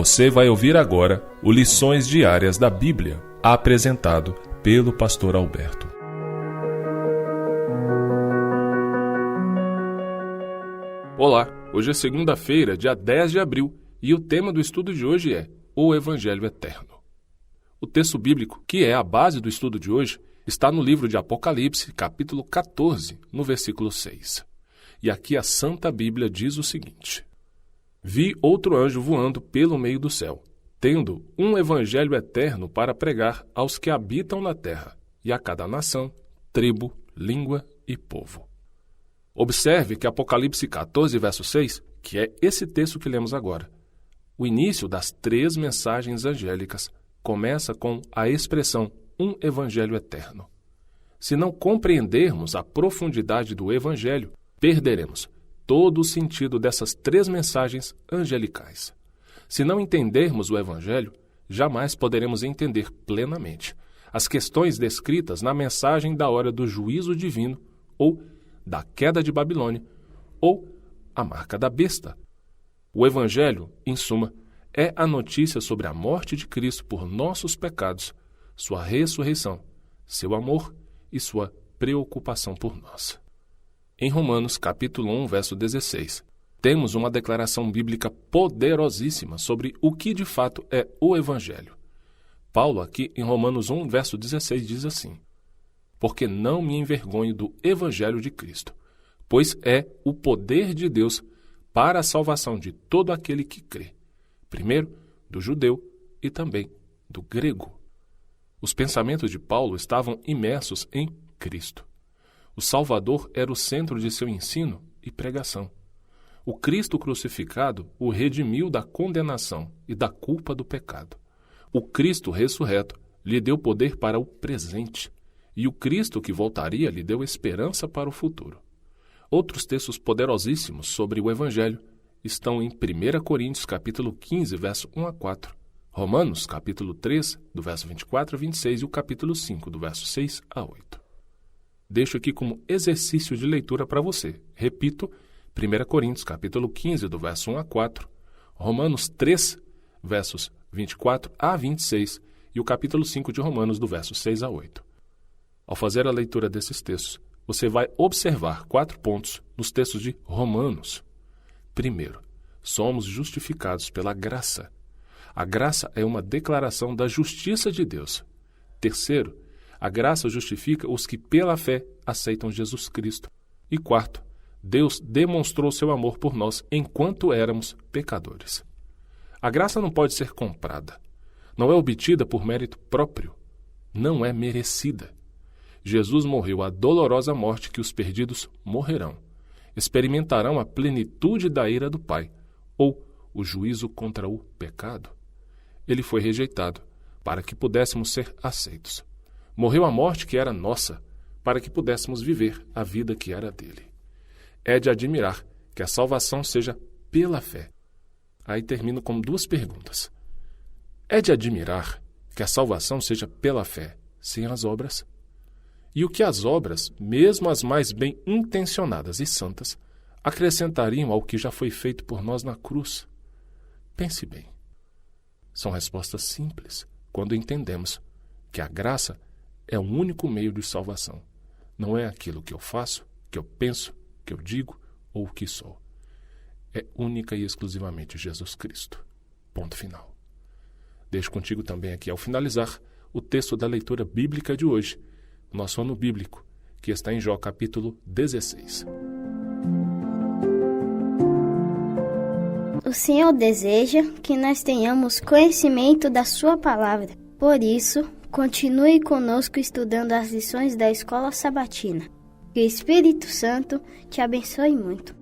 Você vai ouvir agora o Lições Diárias da Bíblia, apresentado pelo Pastor Alberto. Olá, hoje é segunda-feira, dia 10 de abril, e o tema do estudo de hoje é o Evangelho Eterno. O texto bíblico, que é a base do estudo de hoje, está no livro de Apocalipse, capítulo 14, no versículo 6. E aqui a Santa Bíblia diz o seguinte: Vi outro anjo voando pelo meio do céu, tendo um evangelho eterno para pregar aos que habitam na terra, e a cada nação, tribo, língua e povo. Observe que Apocalipse 14, verso 6, que é esse texto que lemos agora, o início das 3 mensagens angélicas começa com a expressão um evangelho eterno. Se não compreendermos a profundidade do evangelho, perderemos todo o sentido dessas 3 mensagens angelicais. Se não entendermos o Evangelho, jamais poderemos entender plenamente as questões descritas na mensagem da hora do juízo divino, ou da queda de Babilônia, ou a marca da besta. O Evangelho, em suma, é a notícia sobre a morte de Cristo por nossos pecados, sua ressurreição, seu amor e sua preocupação por nós. Em Romanos, capítulo 1, verso 16, temos uma declaração bíblica poderosíssima sobre o que de fato é o Evangelho. Paulo, aqui em Romanos 1, verso 16, diz assim: Porque não me envergonho do Evangelho de Cristo, pois é o poder de Deus para a salvação de todo aquele que crê, primeiro do judeu e também do grego. Os pensamentos de Paulo estavam imersos em Cristo. O Salvador era o centro de seu ensino e pregação. O Cristo crucificado o redimiu da condenação e da culpa do pecado. O Cristo ressurreto lhe deu poder para o presente, e o Cristo que voltaria lhe deu esperança para o futuro. Outros textos poderosíssimos sobre o Evangelho estão em 1 Coríntios, capítulo 15, verso 1 a 4, Romanos, capítulo 3, do verso 24 a 26, e o capítulo 5, do verso 6 a 8. Deixo aqui como exercício de leitura para você. Repito, 1 Coríntios, capítulo 15, do verso 1 a 4, Romanos 3, versos 24 a 26, e o capítulo 5 de Romanos, do verso 6 a 8. Ao fazer a leitura desses textos, você vai observar 4 pontos nos textos de Romanos. Primeiro, somos justificados pela graça. A graça é uma declaração da justiça de Deus. Terceiro, a graça justifica os que pela fé aceitam Jesus Cristo. E quarto, Deus demonstrou seu amor por nós enquanto éramos pecadores. A graça não pode ser comprada. Não é obtida por mérito próprio. Não é merecida. Jesus morreu a dolorosa morte que os perdidos morrerão. Experimentarão a plenitude da ira do Pai, ou o juízo contra o pecado. Ele foi rejeitado para que pudéssemos ser aceitos. Morreu a morte que era nossa, para que pudéssemos viver a vida que era dele. É de admirar que a salvação seja pela fé. Aí termino com 2 perguntas. É de admirar que a salvação seja pela fé, sem as obras? E o que as obras, mesmo as mais bem intencionadas e santas, acrescentariam ao que já foi feito por nós na cruz? Pense bem. São respostas simples quando entendemos que a graça é o único meio de salvação. Não é aquilo que eu faço, que eu penso, que eu digo ou o que sou. É única e exclusivamente Jesus Cristo. Ponto final. Deixo contigo também aqui, ao finalizar, o texto da leitura bíblica de hoje, nosso ano bíblico, que está em Jó capítulo 16. O Senhor deseja que nós tenhamos conhecimento da sua palavra. Por isso, continue conosco estudando as lições da Escola Sabatina. Que o Espírito Santo te abençoe muito.